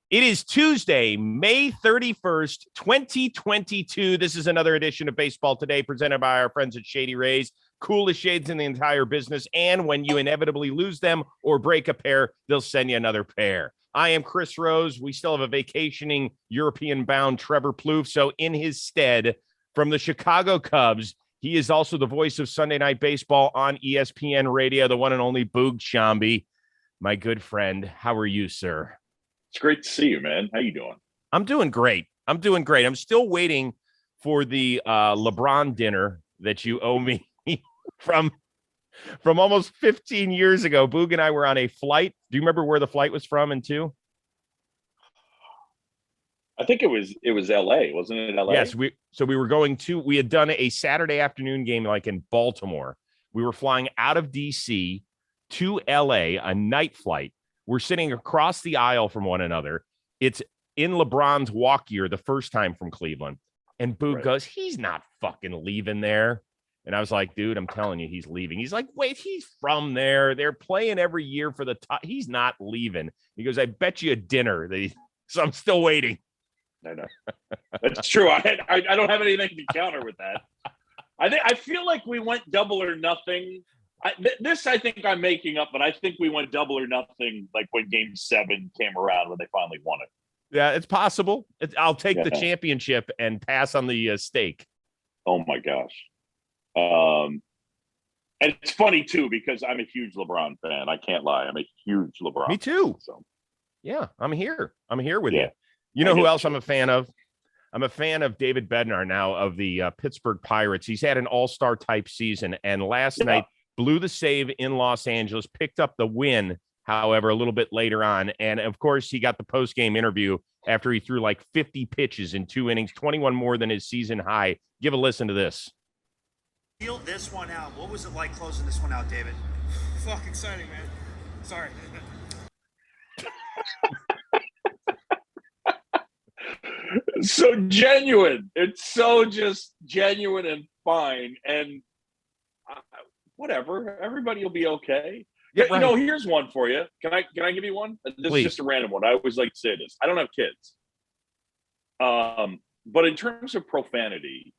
It is Tuesday, May 31st, 2022. This is another edition of Baseball Today presented by our friends at Shady Rays. Coolest shades in the entire business. And when you inevitably lose them or break a pair, they'll send you another pair. I am Chris Rose. We still have a vacationing European-bound Trevor Plouffe. So in his stead, from the Chicago Cubs, he is also the voice of Sunday Night Baseball on ESPN Radio, the one and only Boog Sciambi. My good friend, how are you, sir? It's great to see you, man. How you doing? I'm doing great. I'm still waiting for the LeBron dinner that you owe me from almost 15 years ago. Boog and I were on a flight. Do you remember where the flight was from and to? I think it was LA, wasn't it? LA? Yes, we had done a Saturday afternoon game like in Baltimore. We were flying out of DC to LA, a night flight. We're sitting across the aisle from one another. It's in LeBron's walk year, the first time from Cleveland. And Boog goes, he's not fucking leaving there. And I was like, dude, I'm telling you, he's leaving. He's like, wait, he's from there. They're playing every year for the top. He's not leaving. He goes, I bet you a dinner. So I'm still waiting. I know. That's true. I don't have anything to counter with that. I feel like we went double or nothing. I think I'm making up, but I think we went double or nothing like when Game 7 came around when they finally won it. Yeah, it's possible. I'll take the championship and pass on the steak. Oh, my gosh. And it's funny, too, because I'm a huge LeBron fan. I can't lie. I'm a huge LeBron Me too. fan, so. Yeah, I'm here. I'm here with you. You know who else I'm a fan of? I'm a fan of David Bednar now of the Pittsburgh Pirates. He's had an all-star type season, and last night blew the save in Los Angeles, picked up the win, however, a little bit later on. And, of course, he got the post-game interview after he threw like 50 pitches in 2 innings, 21 more than his season high. Give a listen to this. Feel this one out. What was it like closing this one out, David? Fucking exciting, man. Sorry. So genuine. It's so just genuine and fine. And whatever. Everybody will be okay. Yeah, right. You know, here's one for you. Can I give you one? This Please. Is just a random one. I always like to say this. I don't have kids. But in terms of profanity,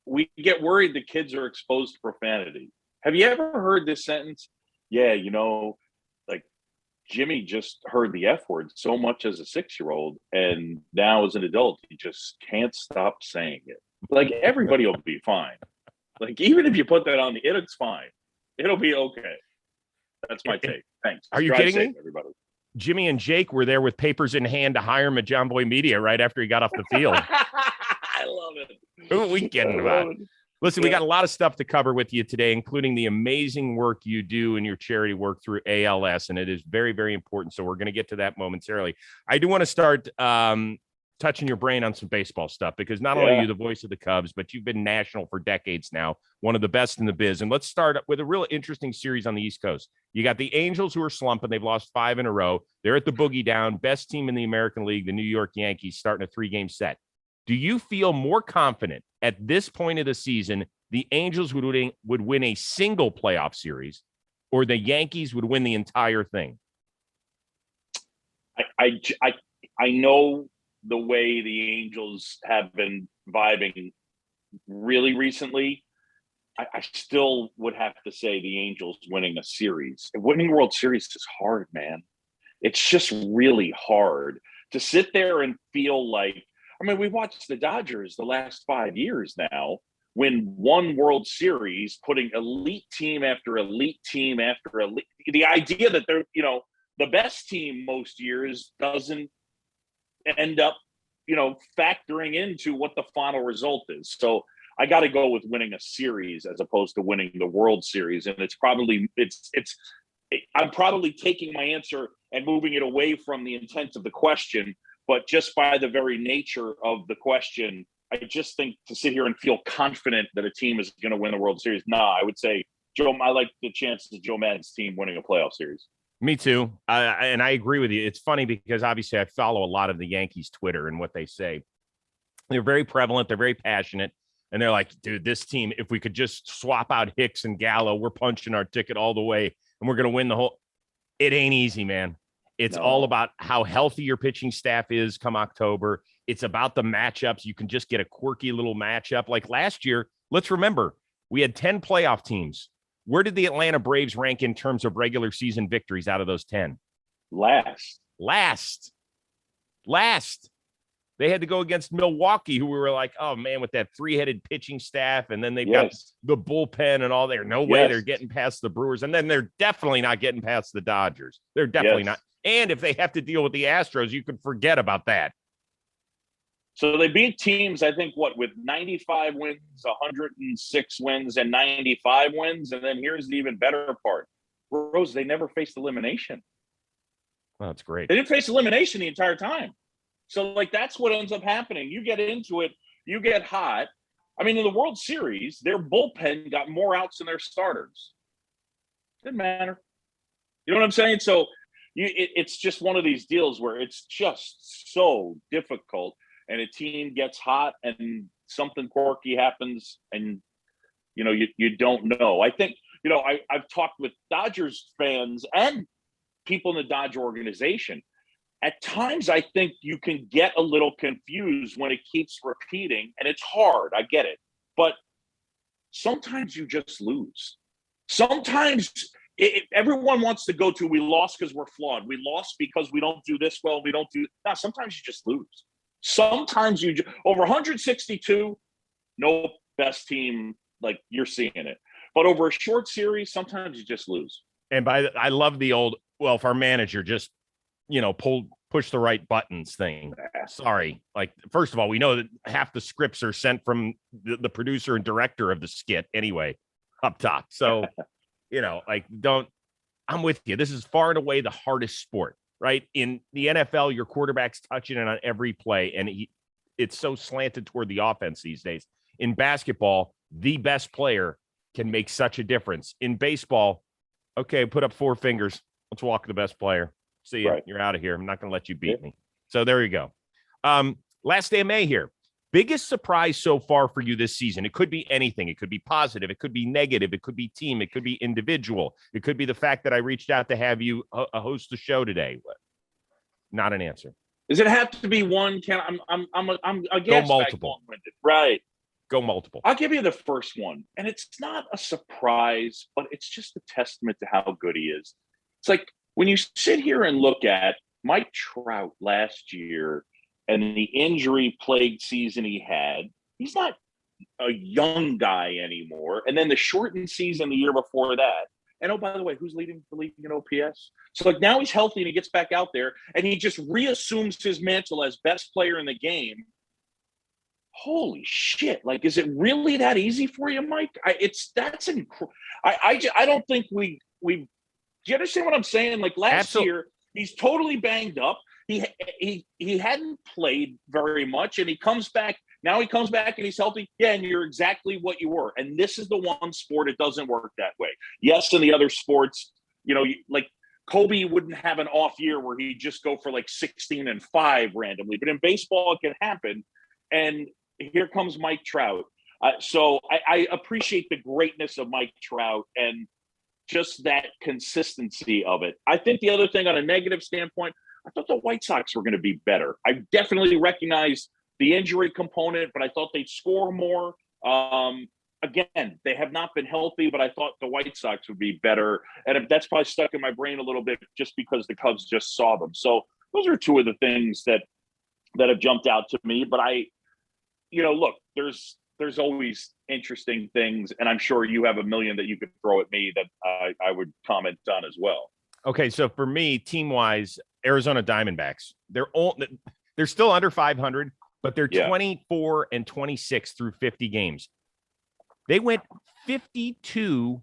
we get worried the kids are exposed to profanity. Have you ever heard this sentence? Yeah, you know, like Jimmy just heard the F word so much as a 6-year-old, and now as an adult, he just can't stop saying it. Like, everybody will be fine. Like, even if you put that on it's fine. It'll be okay. That's my take. Thanks. Are you kidding me? Everybody. Jimmy and Jake were there with papers in hand to hire him at John Boy Media right after he got off the field. I love it. Who are we kidding about? Listen, we got a lot of stuff to cover with you today, including the amazing work you do in your charity work through ALS, and it is very, very important. So we're going to get to that momentarily. I do want to start touching your brain on some baseball stuff, because not only are you the voice of the Cubs, but you've been national for decades now, one of the best in the biz. And let's start with a real interesting series on the East Coast. You got the Angels, who are slumping. They've lost 5 in a row. They're at the Boogie Down, best team in the American League, the New York Yankees, starting a 3-game set. Do you feel more confident at this point of the season the Angels would win a single playoff series, or the Yankees would win the entire thing? I know the way the Angels have been vibing really recently. I still would have to say the Angels winning a series. Winning a World Series is hard, man. It's just really hard to sit there and feel like, I mean, we watched the Dodgers the last 5 years now win one World Series, putting elite team after elite team after elite. The idea that they're, you know, the best team most years doesn't end up, you know, factoring into what the final result is. So I got to go with winning a series as opposed to winning the World Series. And I'm probably taking my answer and moving it away from the intent of the question, but just by the very nature of the question, I just think to sit here and feel confident that a team is going to win the World Series. I would say I like the chances of Joe Maddon's team winning a playoff series. Me too. And I agree with you. It's funny because obviously I follow a lot of the Yankees Twitter and what they say. They're very prevalent. They're very passionate. And they're like, dude, this team, if we could just swap out Hicks and Gallo, we're punching our ticket all the way and we're going to win the whole. It ain't easy, man. It's all about how healthy your pitching staff is come October. It's about the matchups. You can just get a quirky little matchup. Like last year, let's remember, we had 10 playoff teams. Where did the Atlanta Braves rank in terms of regular season victories out of those 10? Last. They had to go against Milwaukee, who we were like, oh, man, with that three-headed pitching staff, and then they've got the bullpen and all there. No way they're getting past the Brewers, and then they're definitely not getting past the Dodgers. They're definitely not. And if they have to deal with the Astros, you can forget about that. So they beat teams, I think, with 95 wins, 106 wins, and 95 wins. And then here's the even better part. Rose, they never faced elimination. Well, that's great. They didn't face elimination the entire time. So, like, that's what ends up happening. You get into it, you get hot. I mean, in the World Series, their bullpen got more outs than their starters. Didn't matter. You know what I'm saying? So, it's just one of these deals where it's just so difficult, and a team gets hot and something quirky happens, and you don't know. I think I've talked with Dodgers fans and people in the Dodger organization. At times, I think you can get a little confused when it keeps repeating, and it's hard. I get it, but sometimes you just lose. Sometimes. Everyone wants to go to, we lost because we're flawed. We lost because we don't do this well. We don't do. No, sometimes you just lose. Sometimes over 162, no best team, like you're seeing it. But over a short series, sometimes you just lose. And I love the old, well, if our manager just, push the right buttons thing. Sorry. Like, first of all, we know that half the scripts are sent from the producer and director of the skit anyway, up top. So, I'm with you. This is far and away the hardest sport, right? In the NFL, your quarterback's touching it on every play, and it's so slanted toward the offense these days. In basketball, the best player can make such a difference. In baseball, okay, put up 4 fingers. Let's walk the best player. See you. Right. You're out of here. I'm not going to let you beat me. So there you go. Last day of May here. Biggest surprise so far for you this season? It could be anything. It could be positive. It could be negative. It could be team. It could be individual. It could be the fact that I reached out to have you host the show today. Not an answer. Does it have to be one? I'm a go multiple. Right. Go multiple. I'll give you the first one, and it's not a surprise, but it's just a testament to how good he is. It's like when you sit here and look at Mike Trout last year. And the injury-plagued season he had, he's not a young guy anymore. And then the shortened season the year before that. And, oh, by the way, who's leading the league in OPS? So, like, now he's healthy and he gets back out there, and he just reassumes his mantle as best player in the game. Holy shit. Like, is it really that easy for you, Mike? That's incredible. I don't think we do you understand what I'm saying? Like, last year, he's totally banged up. He hadn't played very much, and he comes back. Now he comes back and he's healthy. Yeah, and you're exactly what you were. And this is the one sport it doesn't work that way. Yes, in the other sports, like Kobe wouldn't have an off year where he'd just go for like 16-5 randomly. But in baseball, it can happen. And here comes Mike Trout. So I appreciate the greatness of Mike Trout and just that consistency of it. I think the other thing on a negative standpoint, I thought the White Sox were going to be better. I definitely recognize the injury component, but I thought they'd score more. Again, they have not been healthy, but I thought the White Sox would be better. And that's probably stuck in my brain a little bit just because the Cubs just saw them. So those are two of the things that have jumped out to me. But look, there's always interesting things, and I'm sure you have a million that you could throw at me that I would comment on as well. Okay, so for me, team-wise, Arizona Diamondbacks, they're still under 500, but they're 24-26 through 50 games. They went 52-110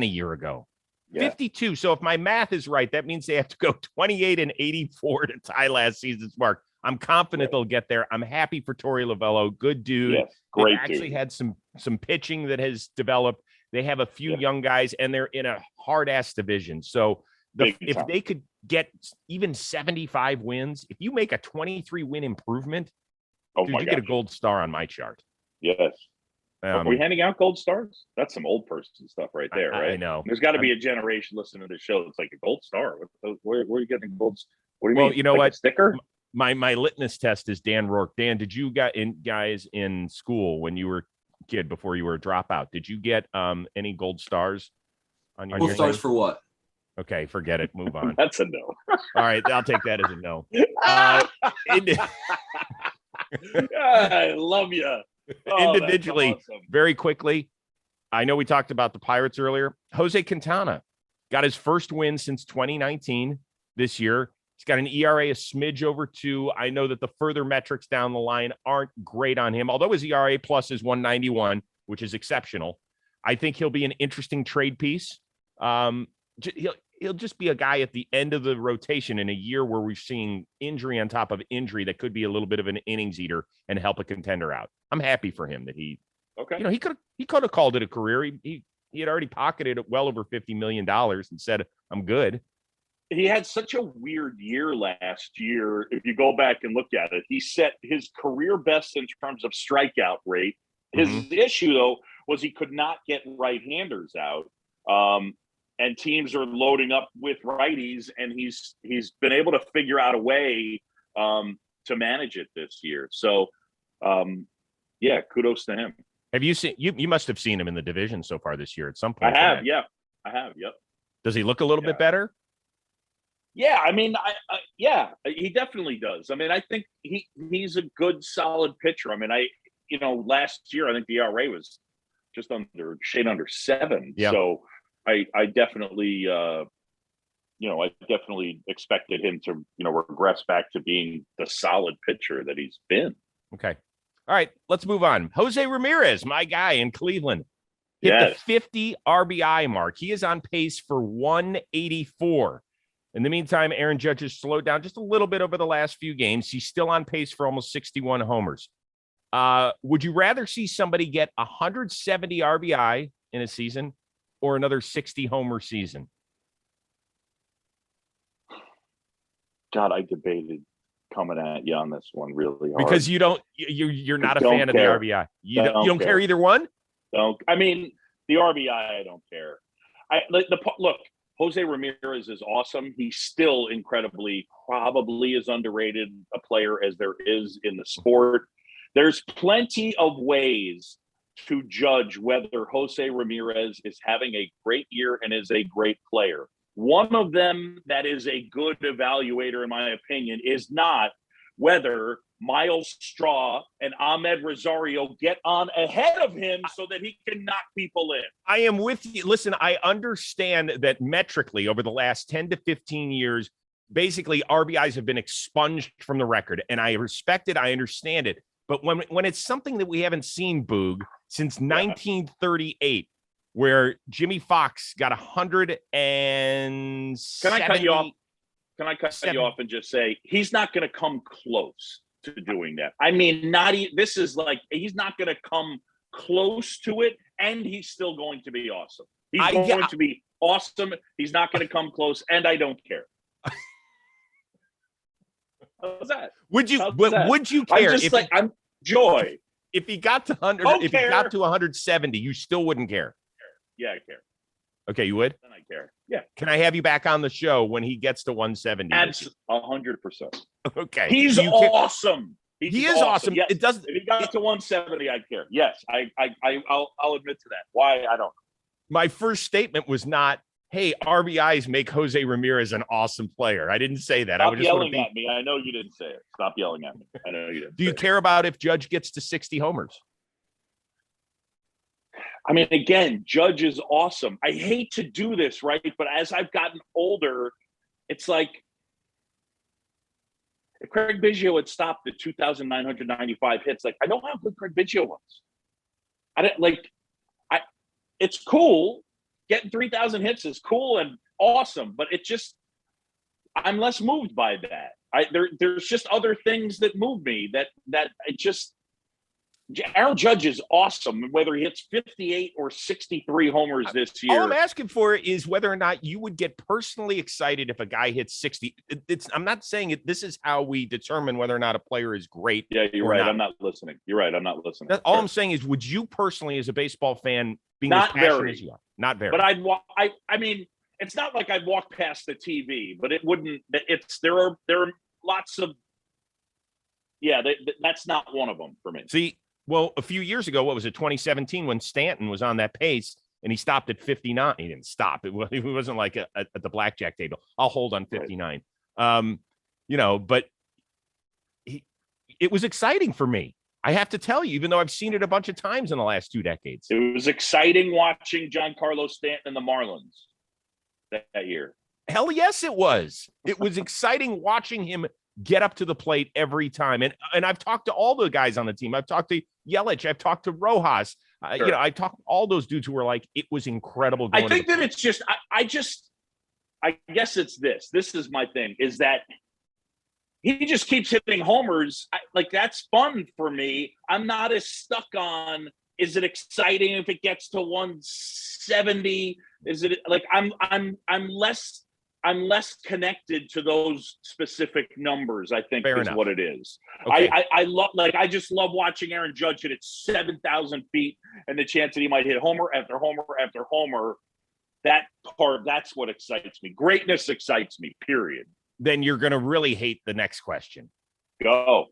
a year ago. Yeah. 52. So if my math is right, that means they have to go 28-84 to tie last season's mark. I'm confident they'll get there. I'm happy for Torey Lovullo. Good dude. Yes, great dude. Actually had some pitching that has developed. They have a few young guys, and they're in a hard-ass division. So if they could get even 75 wins, if you make a 23-win improvement, you get a gold star on my chart. Yes. Are we handing out gold stars? That's some old person stuff right there, right? I know. There's got to be a generation listening to the show that's like a gold star. Where are you getting golds? What do you mean? You know like what? A sticker? My litmus test is Dan Rourke. Dan, did you guys in school when you were a kid before you were a dropout? Did you get any gold stars on your? Gold stars for what? Okay, forget it. Move on. That's a no. All right, I'll take that as a no. I love you. Individually, awesome. Very quickly, I know we talked about the Pirates earlier. Jose Quintana got his first win since 2019 this year. He's got an ERA a smidge over 2. I know that the further metrics down the line aren't great on him, although his ERA plus is 191, which is exceptional. I think he'll be an interesting trade piece. He'll just be a guy at the end of the rotation in a year where we're seeing injury on top of injury that could be a little bit of an innings eater and help a contender out. I'm happy for him that he could have called it a career. He had already pocketed well over $50 million and said, I'm good. He had such a weird year last year. If you go back and look at it, he set his career best in terms of strikeout rate. His issue, though, was he could not get right-handers out. And teams are loading up with righties, and he's been able to figure out a way to manage it this year. So, kudos to him. Have you seen? You must have seen him in the division so far this year at some point. I have. Yep. Does he look a little bit better? Yeah, I mean, he definitely does. I mean, I think he's a good, solid pitcher. I mean, last year I think the ERA was just shade under 7. Yeah. So I definitely, I definitely expected him to, regress back to being the solid pitcher that he's been. Okay. All right, let's move on. Jose Ramirez, my guy in Cleveland, hit the 50 RBI mark. He is on pace for 184. In the meantime, Aaron Judge has slowed down just a little bit over the last few games. He's still on pace for almost 61 homers. Would you rather see somebody get 170 RBI in a season or another 60 homer season? God, I debated coming at you on this one really hard. Because you're not a fan of the RBI. You don't care either one? I mean, the RBI, I don't care. Look, Jose Ramirez is awesome. He's still incredibly, probably as underrated a player as there is in the sport. There's plenty of ways to judge whether Jose Ramirez is having a great year and is a great player. One of them that is a good evaluator, in my opinion, is not whether Miles Straw and Ahmed Rosario get on ahead of him so that he can knock people in. I am with you. Listen, I understand that metrically over the last 10 to 15 years, basically RBIs have been expunged from the record, and I respect it. I understand it. But when it's something that we haven't seen, Boog, since 1938, where Jimmy Fox got 170. Can I cut you off? Can I cut you off and just say he's not going to come close to doing that? I mean, this is like he's not going to come close to it, and he's still going to be awesome. He's going to be awesome. He's not going to come close, and I don't care. How's that? Would you care? I'm Joy. If he got to 100, if he got to 170, you still wouldn't care. Yeah, I care. Okay, you would? Then I care. Yeah. Can I have you back on the show when he gets to 170? Absolutely, 100%. Okay. He's awesome. He is awesome. Yes. It doesn't. If he got to 170, I'd care. Yes, I'll admit to that. Why? I don't know. My first statement was not, hey, RBIs make Jose Ramirez an awesome player. I didn't say that. Stop I would just yelling at me. I know you didn't say it. Stop yelling at me. I know you didn't. Do you care about if Judge gets to 60 homers? I mean, again, Judge is awesome. I hate to do this, right? But as I've gotten older, it's like if Craig Biggio had stopped at 2,995 hits, like I know how good Craig Biggio was. It's cool. Getting 3,000 hits is cool and awesome, but I'm less moved by that. There's just other things that move me that it just. Aaron Judge is awesome, whether he hits 58 or 63 homers this year. All I'm asking for is whether or not you would get personally excited if a guy hits 60. I'm not saying it. This is how we determine whether or not a player is great. Yeah, you're right. Not. I'm not listening. You're right. I'm not listening. All I'm saying is, would you personally, as a baseball fan, being not as passionate very. as you are, not very, but I mean, it's not like I'd walk past the TV, but it wouldn't. There are lots of. Yeah, that's not one of them for me. See. Well, a few years ago, what was it, 2017, when Stanton was on that pace and he stopped at 59. He didn't stop. It wasn't like at the blackjack table. I'll hold on 59. Right. But it was exciting for me. I have to tell you, even though I've seen it a bunch of times in the last 2 decades. It was exciting watching Giancarlo Stanton and the Marlins that year. Hell yes, it was. It was exciting watching him get up to the plate every time. And I've talked to all the guys on the team. I've talked to Yelich. I've talked to Rojas. Sure. I talked to all those dudes who were like, it was incredible. I think that it's just, I guess it's this. This is my thing, is that he just keeps hitting homers. That's fun for me. I'm not as stuck on, is it exciting if it gets to 170? Is it like, I'm less connected to those specific numbers, I think. Fair is enough. What it is. Okay. I love, I just love watching Aaron Judge hit it 7,000 feet and the chance that he might hit homer after homer after homer. That part, that's what excites me. Greatness excites me, period. Then you're going to really hate the next question. Go.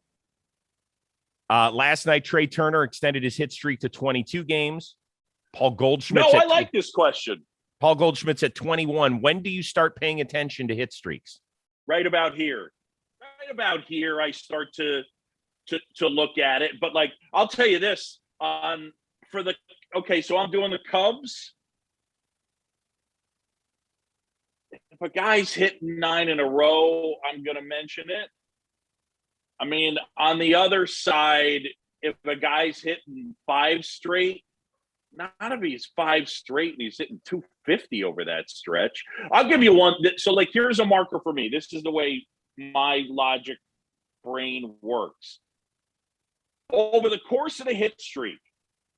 Last night, Trey Turner extended his hit streak to 22 games. Paul Goldschmidt. No, I like this question. Paul Goldschmidt's at 21. When do you start paying attention to hit streaks? Right about here. I start to look at it. But I'll tell you this, so I'm doing the Cubs. If a guy's hitting 9 in a row, I'm going to mention it. I mean, on the other side, if a guy's hitting 5 straight, not if he's 5 straight and he's hitting 250 over that stretch. I'll give you one. So, here's a marker for me. This is the way my logic brain works. Over the course of the hit streak,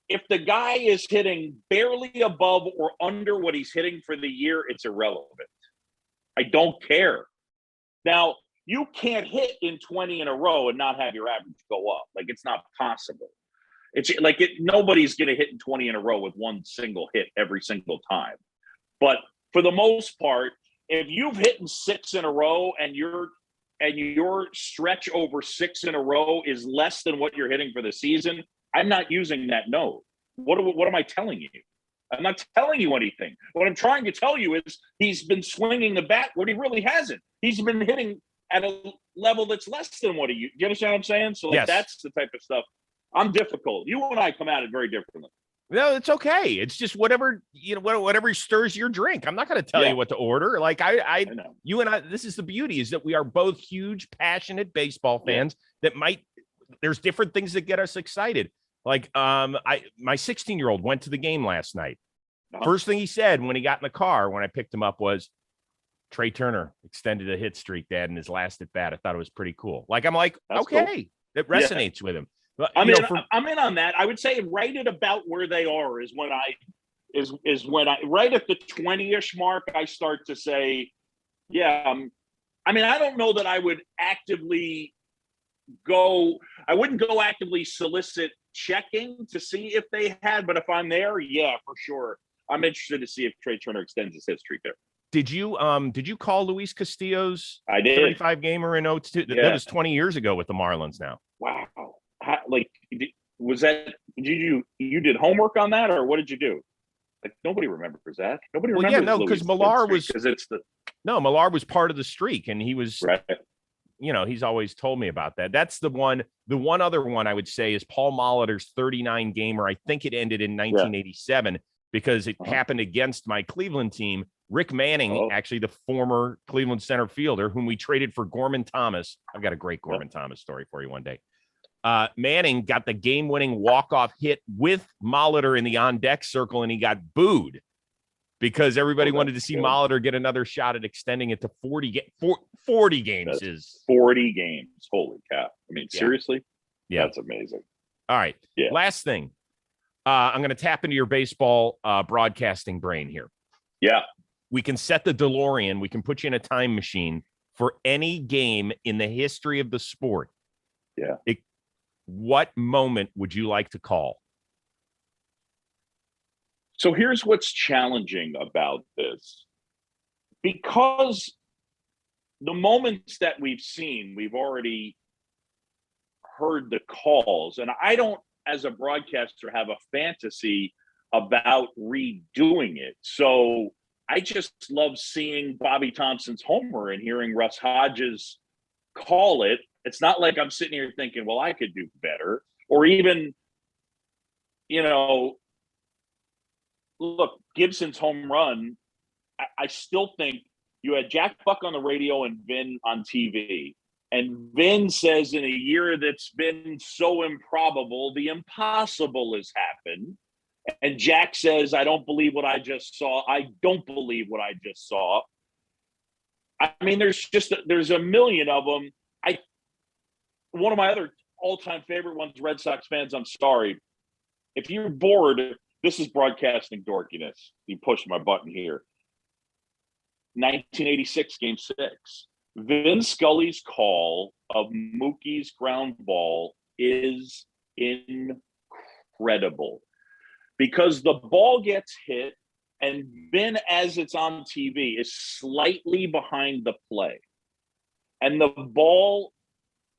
if the guy is hitting barely above or under what he's hitting for the year, it's irrelevant. I don't care. Now, you can't hit in 20 in a row and not have your average go up. It's not possible. It's nobody's going to hit in 20 in a row with one single hit every single time. But for the most part, if you've hit 6 in a row and your stretch over 6 in a row is less than what you're hitting for the season, I'm not using that note. What am I telling you? I'm not telling you anything. What I'm trying to tell you is he's been swinging the bat when he really hasn't. He's been hitting at a level that's less than what you understand what I'm saying? So yes. That's the type of stuff. I'm difficult. You and I come at it very differently. No, it's okay. It's just whatever stirs your drink. I'm not going to tell you what to order. I know. You and I, this is the beauty, is that we are both huge, passionate baseball fans that there's different things that get us excited. My 16-year-old went to the game last night. First thing he said when he got in the car, when I picked him up, was, Trey Turner extended a hit streak, Dad, in his last at bat. I thought it was pretty cool. That's okay. Cool. It resonates with him. I'm in on that. I would say right at about where they are is when I right at the 20-ish mark, I start to say, I don't know that I would actively I wouldn't go actively solicit checking to see if they had, but if I'm there, for sure. I'm interested to see if Trey Turner extends his hit streak there. Did you call Luis Castillo's I did 35 gamer in 02? That was 20 years ago with the Marlins now. Wow. Was that, you did homework on that, or what did you do? Nobody remembers that. Nobody remembers. Because Millar Millar was part of the streak, and he was right. He's always told me about that. That's the one. The one other one I would say is Paul Molitor's 39 gamer. I think it ended in 1987 because it happened against my Cleveland team. Rick Manning, actually the former Cleveland center fielder, whom we traded for Gorman Thomas. I've got a great Gorman Thomas story for you one day. Manning got the game-winning walk-off hit with Molitor in the on-deck circle, and he got booed because everybody wanted to see Molitor get another shot at extending it to 40 games. That's 40 games. Holy cow. I mean, seriously? Yeah. That's amazing. All right. Yeah. Last thing. I'm going to tap into your baseball broadcasting brain here. Yeah. We can set the DeLorean. We can put you in a time machine for any game in the history of the sport. Yeah. What moment would you like to call? So here's what's challenging about this. Because the moments that we've seen, we've already heard the calls. And I don't, as a broadcaster, have a fantasy about redoing it. So I just love seeing Bobby Thompson's homer and hearing Russ Hodges call it. It's not like I'm sitting here thinking, well, I could do better. Or even, look, Gibson's home run, I still think you had Jack Buck on the radio and Vin on TV. And Vin says, in a year that's been so improbable, the impossible has happened. And Jack says, I don't believe what I just saw. I don't believe what I just saw. I mean, there's a million of them. One of my other all-time favorite ones, Red Sox fans, I'm sorry. If you're bored, this is broadcasting dorkiness. You push my button here. 1986, Game 6. Vin Scully's call of Mookie's ground ball is incredible because the ball gets hit and Vin, as it's on TV, is slightly behind the play. And the ball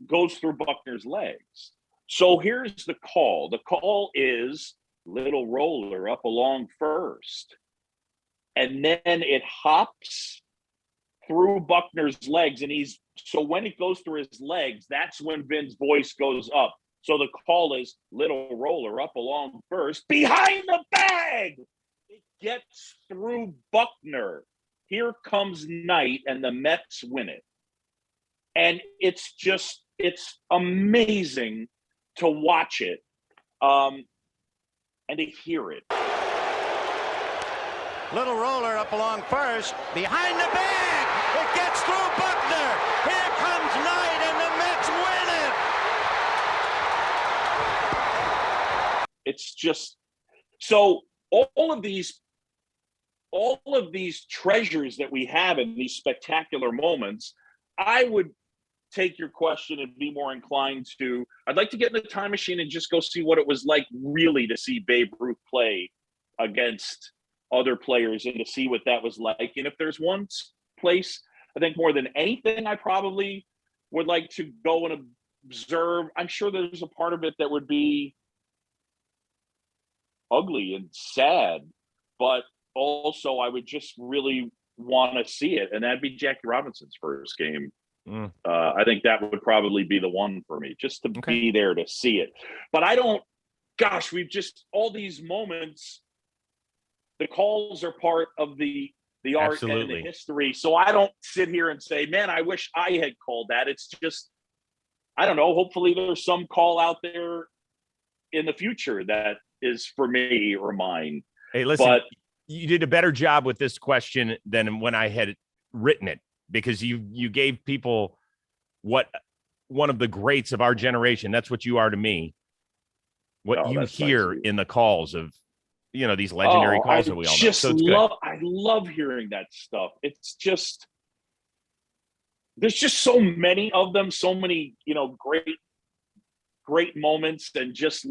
goes through Buckner's legs. So here's the call. The call is little roller up along first. And then it hops through Buckner's legs. And so when it goes through his legs, that's when Vin's voice goes up. So the call is little roller up along first, behind the bag. It gets through Buckner. Here comes night, and the Mets win it. And it's amazing to watch it and to hear it. Little roller up along first, behind the bag. It gets through Buckner. Here comes Knight, and the Mets win it. It's just so all of these treasures that we have in these spectacular moments. I would take your question and be more inclined to. I'd like to get in the time machine and just go see what it was like really to see Babe Ruth play against other players and to see what that was like. And if there's one place, I think more than anything, I probably would like to go and observe. I'm sure there's a part of it that would be ugly and sad, but also I would just really want to see it. And that'd be Jackie Robinson's first game. I think that would probably be the one for me, just to be there to see it. But we've just, all these moments, the calls are part of the art Absolutely. and the history. So I don't sit here and say, man, I wish I had called that. It's just, I don't know, hopefully there's some call out there in the future that is for me or mine. Hey, listen, you did a better job with this question than when I had written it, because you gave people what one of the greats of our generation, that's what you are to me, what you hear in the calls of, these legendary calls that we all know. So it's good. I love hearing that stuff. It's just, there's just so many of them, so many, great moments and just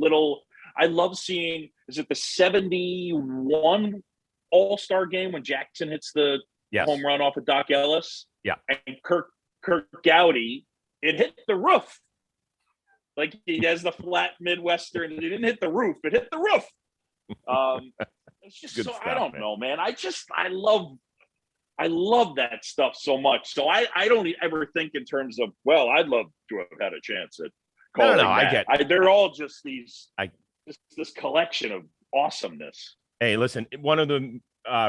I love seeing, is it the 71 All-Star game when Jackson hits the home run off of Doc Ellis? Yeah. And Kirk Gowdy, it hit the roof. Like he has the flat Midwestern. It didn't hit the roof. It hit the roof. It's just Good so, stuff, I don't man. know, man. I love that stuff so much. So I don't ever think in terms of, well, I'd love to have had a chance at calling that. They're all just this collection of awesomeness. Hey, listen, one of the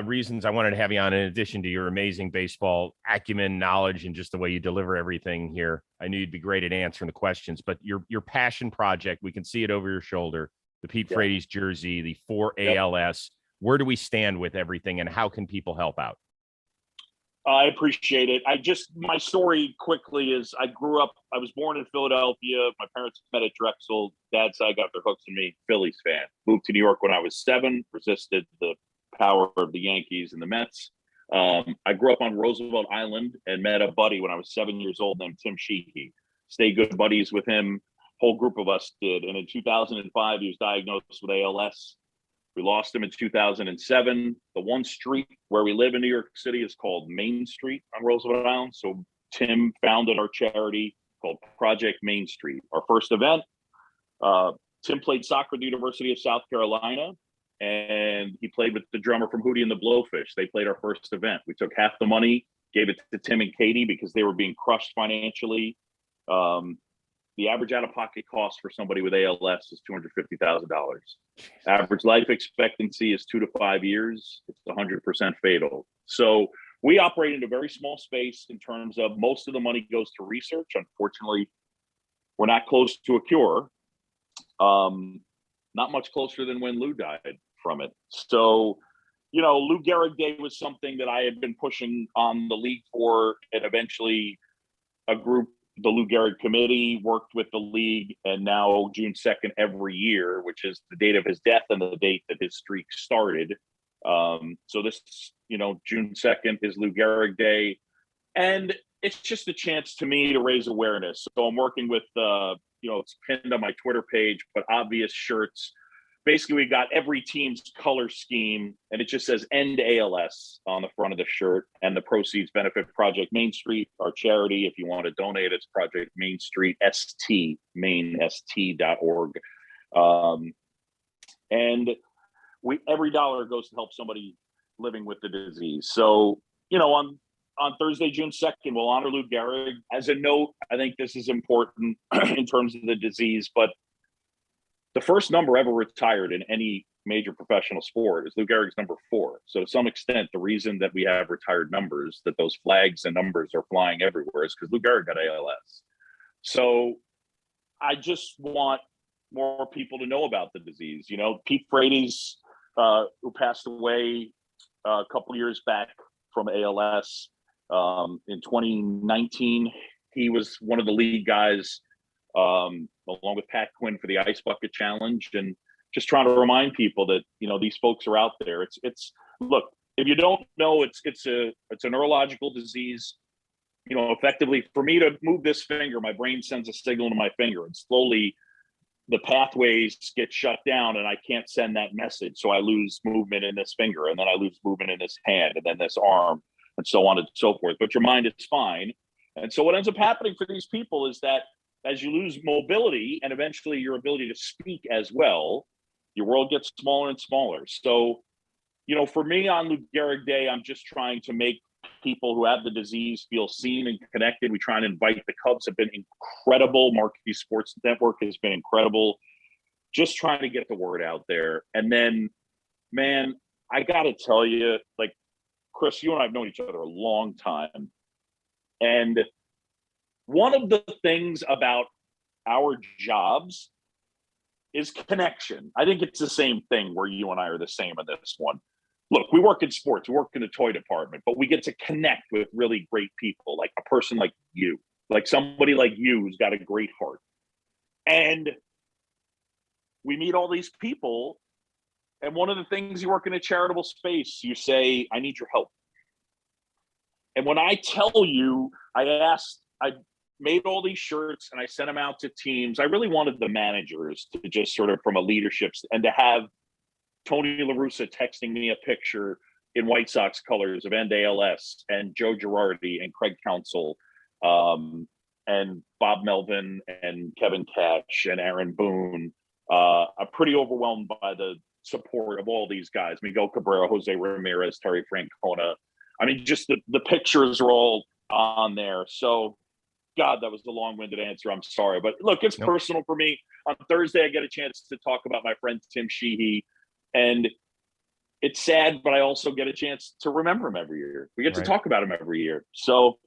reasons I wanted to have you on, in addition to your amazing baseball acumen, knowledge, and just the way you deliver everything here, I knew you'd be great at answering the questions, but your passion project, we can see it over your shoulder, the Pete Frates jersey, the 4 ALS. Where do we stand with everything, and how can people help out? I appreciate it. My story quickly is I was born in Philadelphia. My parents met at Drexel. Dad's side got their hooks in me, Phillies fan. Moved to New York when I was 7, resisted the power of the Yankees and the Mets. I grew up on Roosevelt Island and met a buddy when I was 7 years old named Tim Sheehy. Stayed good buddies with him. Whole group of us did. And in 2005, he was diagnosed with ALS. We lost him in 2007. The one street where we live in New York City is called Main Street on Roosevelt Island. So Tim founded our charity called Project Main Street. Our first event, Tim played soccer at the University of South Carolina, and he played with the drummer from Hootie and the Blowfish. They played our first event. We took half the money, gave it to Tim and Katie because they were being crushed financially. The average out-of-pocket cost for somebody with ALS is $250,000. Average life expectancy is 2 to 5 years. It's 100% fatal. So we operate in a very small space in terms of most of the money goes to research. Unfortunately, we're not close to a cure. Not much closer than when Lou died from it. So, Lou Gehrig Day was something that I had been pushing on the league for, and eventually a group, the Lou Gehrig Committee, worked with the league, and now June 2nd every year, which is the date of his death and the date that his streak started. So this, June 2nd is Lou Gehrig Day, and it's just a chance to me to raise awareness. So I'm working with, it's pinned on my Twitter page, but Obvious Shirts. Basically, we got every team's color scheme, and it just says End ALS on the front of the shirt, and the proceeds benefit Project Main Street, our charity. If you want to donate, it's Project Main Street, st.org. And every dollar goes to help somebody living with the disease. So, on Thursday, June 2nd, we'll honor Lou Gehrig. As a note, I think this is important in terms of the disease, but the first number ever retired in any major professional sport is Lou Gehrig's number 4. So to some extent, the reason that we have retired numbers, that those flags and numbers are flying everywhere, is because Lou Gehrig got ALS. So I just want more people to know about the disease. Pete Frates, who passed away a couple years back from ALS in 2019, he was one of the lead guys, along with Pat Quinn, for the Ice Bucket Challenge, and just trying to remind people that these folks are out there. It's look, if you don't know, it's a neurological disease. Effectively, for me to move this finger, my brain sends a signal to my finger, and slowly the pathways get shut down, and I can't send that message. So I lose movement in this finger, and then I lose movement in this hand, and then this arm, and so on and so forth. But your mind is fine. And so what ends up happening for these people is that as you lose mobility and eventually your ability to speak as well, your world gets smaller and smaller. So, for me on Lou Gehrig Day, I'm just trying to make people who have the disease feel seen and connected. We try and invite. The Cubs have been incredible. Marquee Sports Network has been incredible. Just trying to get the word out there. And then, man, I got to tell you, like, Chris, you and I have known each other a long time. And one of the things about our jobs is connection. I think it's the same thing where you and I are the same in this one. Look, we work in sports, we work in the toy department, but we get to connect with really great people, like a person like you, like somebody like you who's got a great heart. And we meet all these people, and one of the things, you work in a charitable space, you say, I need your help. And when I tell you, I made all these shirts and I sent them out to teams. I really wanted the managers to just sort of, from a leadership, and to have Tony La Russa texting me a picture in White Sox colors of End ALS, and Joe Girardi and Craig Counsell, and Bob Melvin and Kevin Cash and Aaron Boone. I'm pretty overwhelmed by the support of all these guys. Miguel Cabrera, Jose Ramirez, Terry Francona. I mean, just the pictures are all on there. So, God, that was the long-winded answer. I'm sorry. But look, it's personal for me. On Thursday, I get a chance to talk about my friend Tim Sheehy. And it's sad, but I also get a chance to remember him every year. We get to talk about him every year. So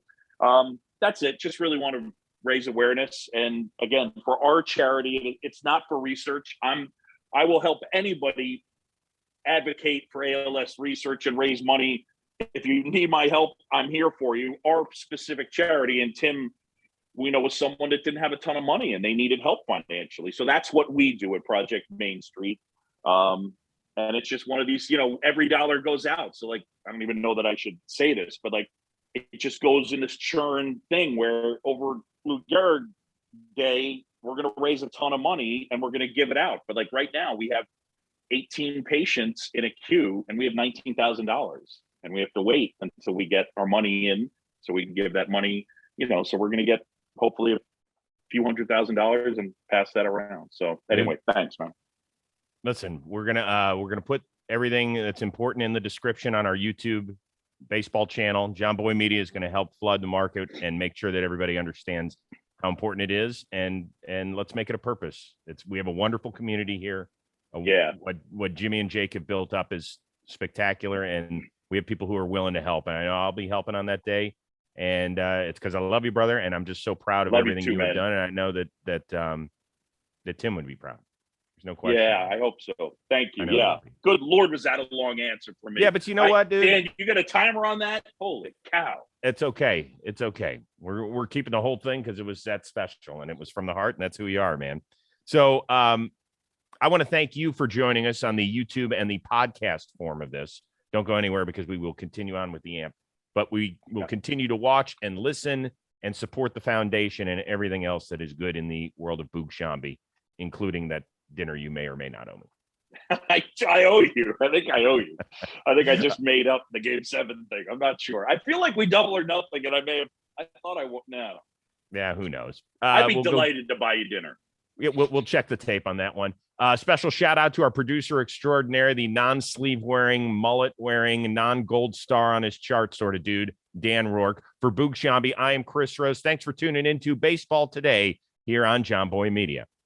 that's it. Just really want to raise awareness. And again, for our charity, it's not for research. I will help anybody advocate for ALS research and raise money if you need my help, I'm here for you. Our specific charity, and Tim, we know, was someone that didn't have a ton of money and they needed help financially. So that's what we do at Project Main Street. And it's just one of these, every dollar goes out. So like, I don't even know that I should say this, but like, it just goes in this churn thing where over Lou Gehrig Day, we're going to raise a ton of money and we're going to give it out. But like right now we have 18 patients in a queue and we have $19,000 and we have to wait until we get our money in so we can give that money, so we're going to get hopefully a few $100,000 and pass that around. So anyway, thanks, man. Listen, we're gonna put everything that's important in the description on our YouTube baseball channel. John Boy Media is going to help flood the market and make sure that everybody understands how important it is. And let's make it a purpose. We have a wonderful community here. What Jimmy and Jake have built up is spectacular, and we have people who are willing to help. And I know I'll be helping on that day. And it's because I love you, brother, and I'm just so proud of everything you have done. And I know that Tim would be proud. There's no question. Yeah, I hope so. Thank you. Yeah. Good Lord, was that a long answer for me? Yeah, but you know what, dude? Dan, you got a timer on that? Holy cow. It's okay. It's okay. We're keeping the whole thing because it was that special and it was from the heart, and that's who we are, man. So I want to thank you for joining us on the YouTube and the podcast form of this. Don't go anywhere because we will continue on with the AMP. But we will continue to watch and listen and support the foundation and everything else that is good in the world of Boog Sciambi, including that dinner you may or may not owe me. I owe you. I think I owe you. I think I just made up the Game 7 thing. I'm not sure. I feel like we double or nothing, and I thought I would now. Yeah, who knows? I'd be delighted to buy you dinner. Yeah, we'll check the tape on that one. Special shout out to our producer extraordinaire, the non-sleeve wearing, mullet wearing, non-gold star on his chart sort of dude, Dan Rourke. For Boog Sciambi, I am Chris Rose. Thanks for tuning into Baseball Today here on John Boy Media.